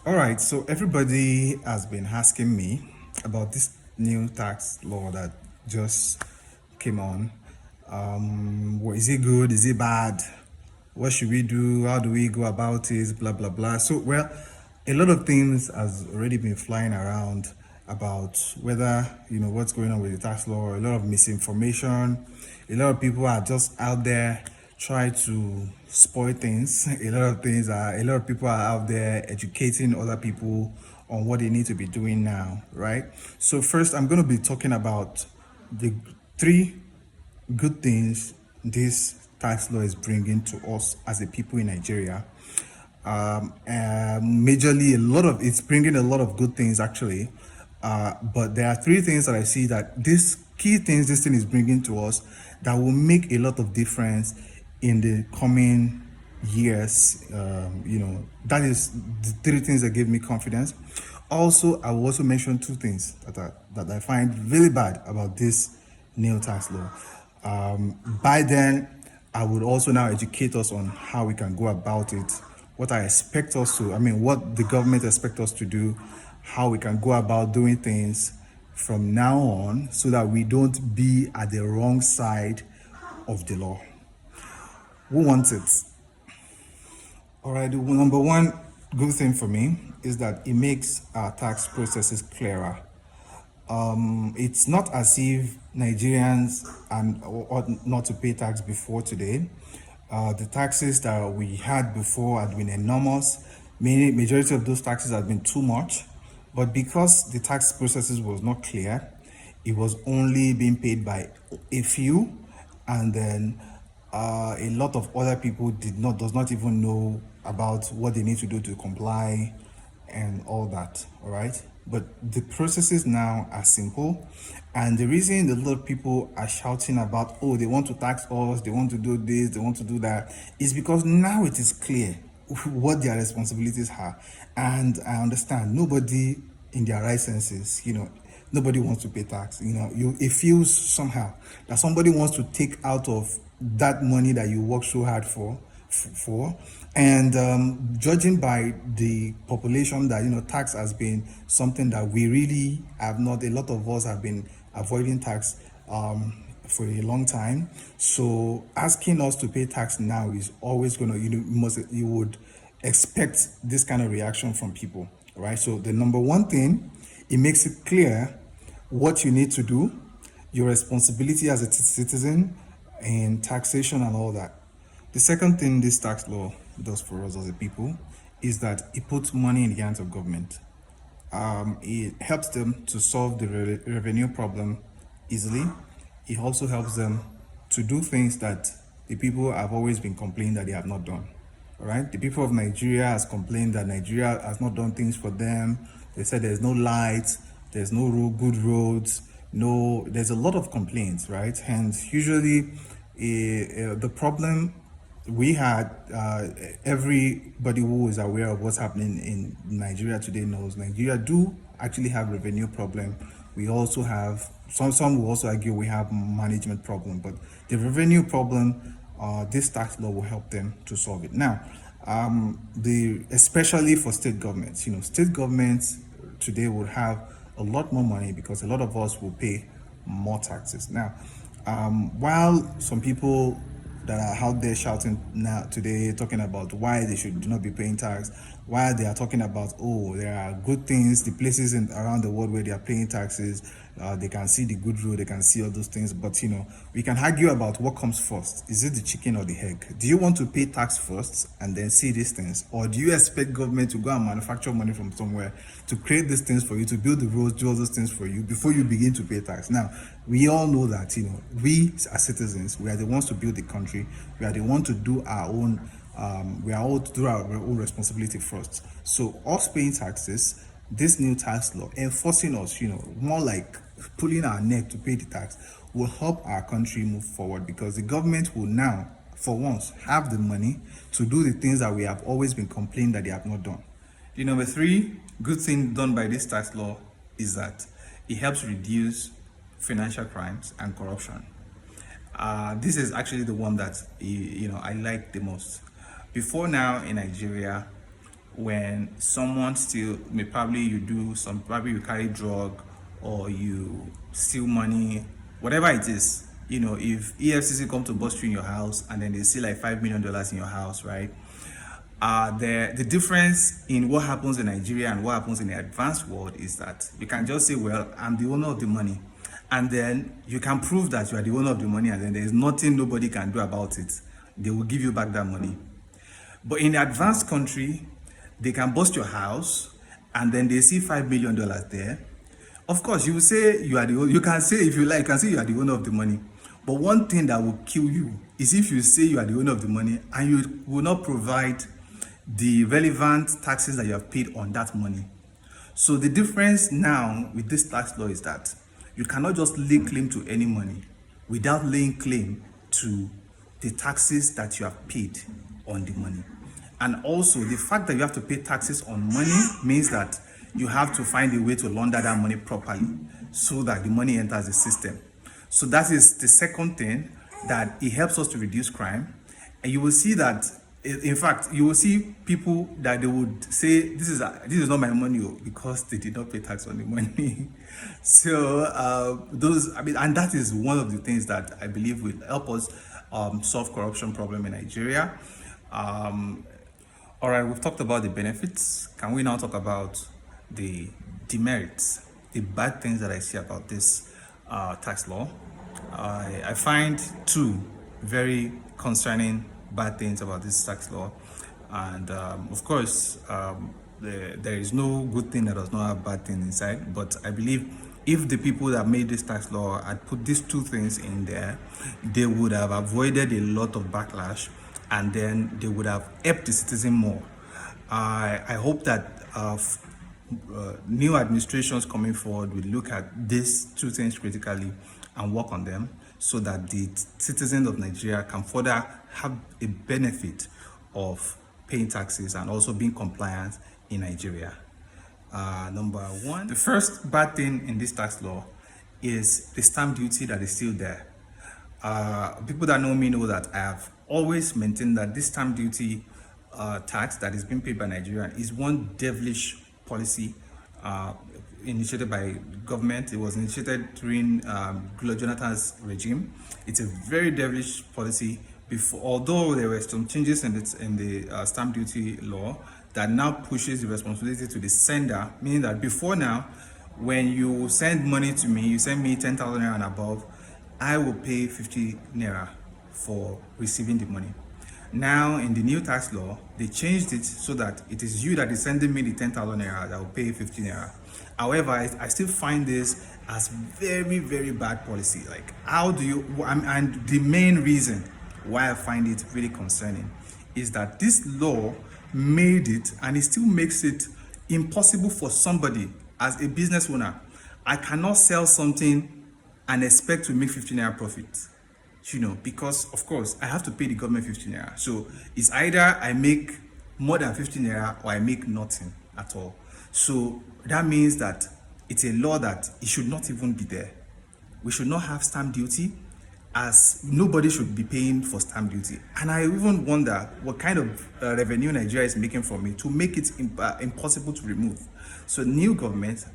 All right, so everybody has been asking me about this new tax law that just came on. Is it good? Is it bad? What should we do? How do we go about it? Blah blah blah. So, well, a lot of things has already been flying around about whether what's going on with the tax law. A lot of misinformation. A lot of people are just out there try to spoil things. A lot of people are out there educating other people on what they need to be doing now, right? So first, I'm going to be talking about the three good things this tax law is bringing to us as a people in Nigeria. Majorly, a lot of it's bringing a lot of good things actually, but there are three things that I see that these key things this thing is bringing to us that will make a lot of difference in the coming years. That is the three things that give me confidence. Also, I will also mention two things that I find really bad about this new tax law. By then, I would also now educate us on how we can go about it, what the government expects us to do, how we can go about doing things from now on so that we don't be at the wrong side of the law. Who wants it? All right, the number one good thing for me is that it makes our tax processes clearer. It's not as if Nigerians ought not to pay tax before today. The taxes that we had before had been enormous. Majority of those taxes had been too much, but because the tax processes was not clear, it was only being paid by a few, and then a lot of other people does not even know about what they need to do to comply and all that. All right, but the processes now are simple, and the reason a lot of people are shouting about, oh, they want to tax us, they want to do this, they want to do that, is because now it is clear what their responsibilities are. And I understand nobody in their right senses, nobody wants to pay tax. It feels somehow that somebody wants to take out of that money that you work so hard for. And judging by the population, that tax has been something that we really have not. A lot of us have been avoiding tax for a long time. So asking us to pay tax now is always going to, you would expect this kind of reaction from people, right? So the number one thing, it makes it clear what you need to do, your responsibility as a citizen, and taxation and all that. The second thing this tax law does for us as a people is that it puts money in the hands of government. It helps them to solve the revenue problem easily. It also helps them to do things that the people have always been complaining that they have not done. All right, the people of Nigeria has complained that Nigeria has not done things for them. They said there's no lights, there's no good roads, no. There's a lot of complaints, right? And usually, the problem we had, everybody who is aware of what's happening in Nigeria today knows Nigeria do actually have revenue problem. We also have some will also argue we have management problem, but the revenue problem, this tax law will help them to solve it. Now, the especially for state governments, state governments today would have a lot more money because a lot of us will pay more taxes. Now, while some people that are out there shouting now today, talking about why they should not be paying tax, why they are talking about, oh, there are good things, the places around the world where they are paying taxes, they can see the good road, they can see all those things. But we can argue about what comes first. Is it the chicken or the egg? Do you want to pay tax first and then see these things, or do you expect government to go and manufacture money from somewhere to create these things for you, to build the roads, do all those things for you before you begin to pay tax? Now, we all know that we as citizens, we are the ones to build the country. We are the ones to do our own. We are all to do our own responsibility first. So us paying taxes, this new tax law enforcing us, more like pulling our neck to pay the tax, will help our country move forward, because the government will now, for once, have the money to do the things that we have always been complaining that they have not done. The number three good thing done by this tax law is that it helps reduce financial crimes and corruption. This is actually the one that I like the most. Before now in Nigeria, when someone steal, probably you carry drug or you steal money, whatever it is. If EFCC come to bust you in your house and then they see like $5 million in your house, right? The difference in what happens in Nigeria and what happens in the advanced world is that you can just say, well, I'm the owner of the money, and then you can prove that you are the owner of the money, and then there's nothing nobody can do about it. They will give you back that money. But in the advanced country, they can bust your house and then they see $5 million there. Of course, you will say you can say, if you like, you can say you are the owner of the money. But one thing that will kill you is if you say you are the owner of the money and you will not provide the relevant taxes that you have paid on that money. So the difference now with this tax law is that you cannot just lay claim to any money without laying claim to the taxes that you have paid on the money. And also the fact that you have to pay taxes on money means that you have to find a way to launder that money properly so that the money enters the system. So that is the second thing, that it helps us to reduce crime. And you will see that, in fact, you will see people that they would say, this is not my money, because they did not pay tax on the money. So and that is one of the things that I believe will help us solve corruption problem in Nigeria. All right, we've talked about the benefits. Can we now talk about the demerits, the bad things that I see about this tax law? I find two very concerning bad things about this tax law, and of course there is no good thing that does not have bad things inside. But I believe if the people that made this tax law had put these two things in there, they would have avoided a lot of backlash, and then they would have helped the citizen more. I hope that new administrations coming forward will look at these two things critically and work on them, so that the citizens of Nigeria can further have a benefit of paying taxes and also being compliant in Nigeria. Number one, the first bad thing in this tax law is the stamp duty that is still there. People that know me know that I have always maintained that this stamp duty tax that is being paid by Nigeria is one devilish policy initiated by government. It was initiated during Goodluck Jonathan's regime. It's a very devilish policy. Although there were some changes in the stamp duty law that now pushes the responsibility to the sender, meaning that before now, when you send money to me, you send me 10,000 naira and above, I will pay 50 naira for receiving the money. Now, in the new tax law, they changed it so that it is you that is sending me the 10,000 naira that will pay 50 naira. However, I still find this as very, very bad policy. Like, how do you, and the main reason why I find it really concerning is that this law made it, and it still makes it impossible for somebody as a business owner. I cannot sell something and expect to make 50 naira profit. Because of course I have to pay the government 50 naira. So it's either I make more than 50 naira or I make nothing at all. So that means that it's a law that it should not even be there. We should not have stamp duty, as nobody should be paying for stamp duty. And I even wonder what kind of revenue Nigeria is making from it to make it impossible to remove. So new government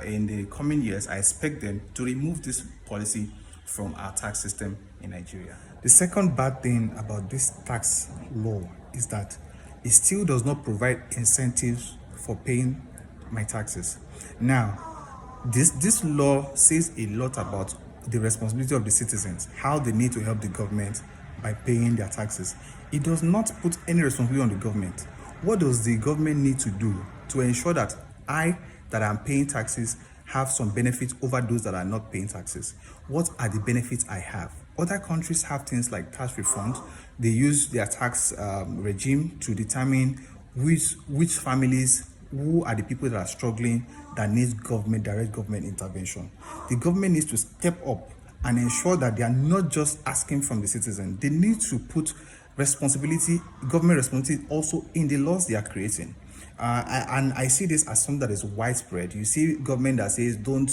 in the coming years, I expect them to remove this policy from our tax system in Nigeria. The second bad thing about this tax law is that it still does not provide incentives for paying my taxes. Now, this law says a lot about the responsibility of the citizens, how they need to help the government by paying their taxes. It does not put any responsibility on the government. What does the government need to do to ensure that I, that am paying taxes, have some benefits over those that are not paying taxes? What are the benefits I have? Other countries have things like tax refund. They use their tax regime to determine which families, who are the people that are struggling, that needs direct government intervention. The government needs to step up and ensure that they are not just asking from the citizen. They need to put government responsibility also in the laws they are creating. And I see this as something that is widespread. You see government that says don't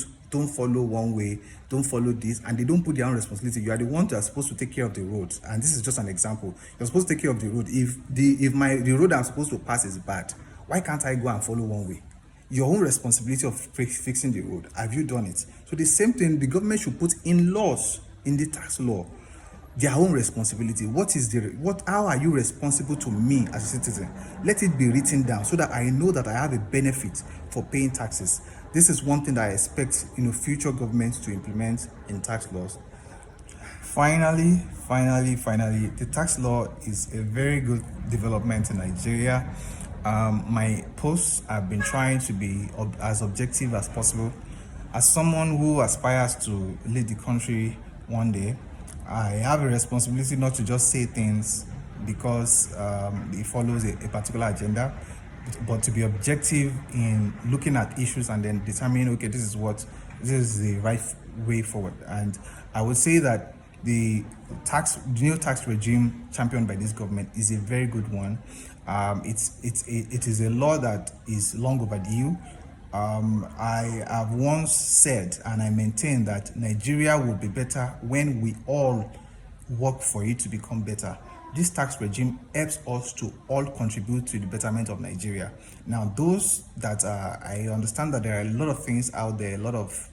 follow one way, don't follow this, and they don't put their own responsibility. You are the one that are supposed to take care of the roads, and this is just an example. You're supposed to take care of the road. If the road I'm supposed to pass is bad, Why can't I go and follow one way? Your own responsibility of fixing the road. Have you done it? So the same thing, the government should put in laws, in the tax law, their own responsibility. How are you responsible to me as a citizen? Let it be written down so that I know that I have a benefit for paying taxes. This is one thing that I expect future governments to implement in tax laws. Finally, the tax law is a very good development in Nigeria. My posts have been trying to be as objective as possible. As someone who aspires to lead the country one day, I have a responsibility not to just say things because it follows a particular agenda, but to be objective in looking at issues and then determining, okay, this is the right way forward. And I would say that the new tax regime championed by this government is a very good one. It is a law that is long overdue. I have once said, and I maintain, that Nigeria will be better when we all work for it to become better. This tax regime helps us to all contribute to the betterment of Nigeria. Now, those that I understand that there are a lot of things out there, a lot of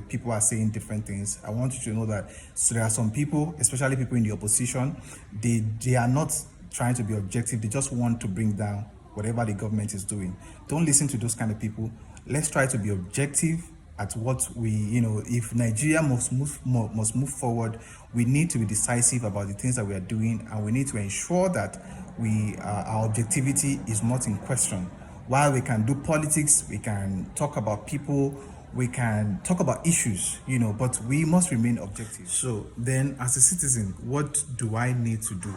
people are saying different things. I want you to know that there are some people, especially people in the opposition, they are not trying to be objective. They just want to bring down whatever the government is doing. Don't listen to those kind of people. Let's try to be objective at what if Nigeria must move forward, we need to be decisive about the things that we are doing, and we need to ensure that our objectivity is not in question. While we can do politics, we can talk about people, we can talk about issues, but we must remain objective. So then, as a citizen, what do I need to do?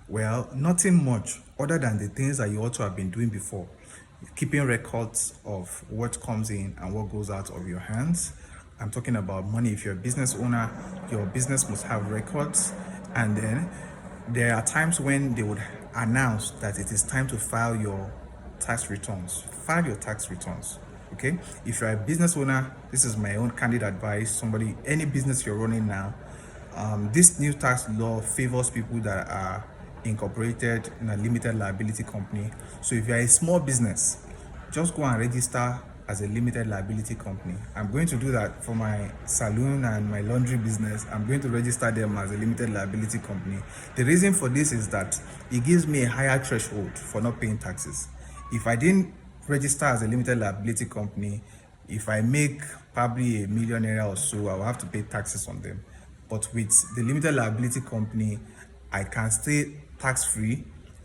Well, nothing much other than the things that you ought to have been doing before. Keeping records of what comes in and what goes out of your hands. I'm talking about money. If you're a business owner, your business must have records. And then there are times when they would announce that it is time to file your tax returns. File your tax returns. Okay? If you're a business owner, this is my own candid advice. Any business you're running now, this new tax law favors people that are incorporated in a limited liability company. So if you're a small business, just go and register as a limited liability company. I'm going to do that for my salon and my laundry business. I'm going to register them as a limited liability company. The reason for this is that it gives me a higher threshold for not paying taxes. If I didn't register as a limited liability company, if I make probably $1 million or so, I will have to pay taxes on them. But with the limited liability company, I can stay tax-free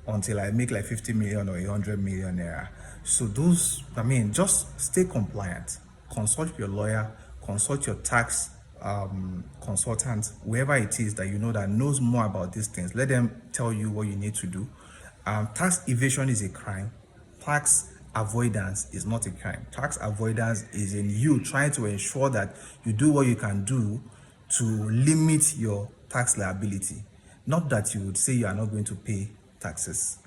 until I make like 50 million or 100 million naira. So just stay compliant. Consult your lawyer, consult your tax consultant, whoever it is that that knows more about these things. Let them tell you what you need to do. Tax evasion is a crime. Tax avoidance is not a crime. Tax avoidance is in you trying to ensure that you do what you can do to limit your tax liability. Not that you would say you are not going to pay taxes.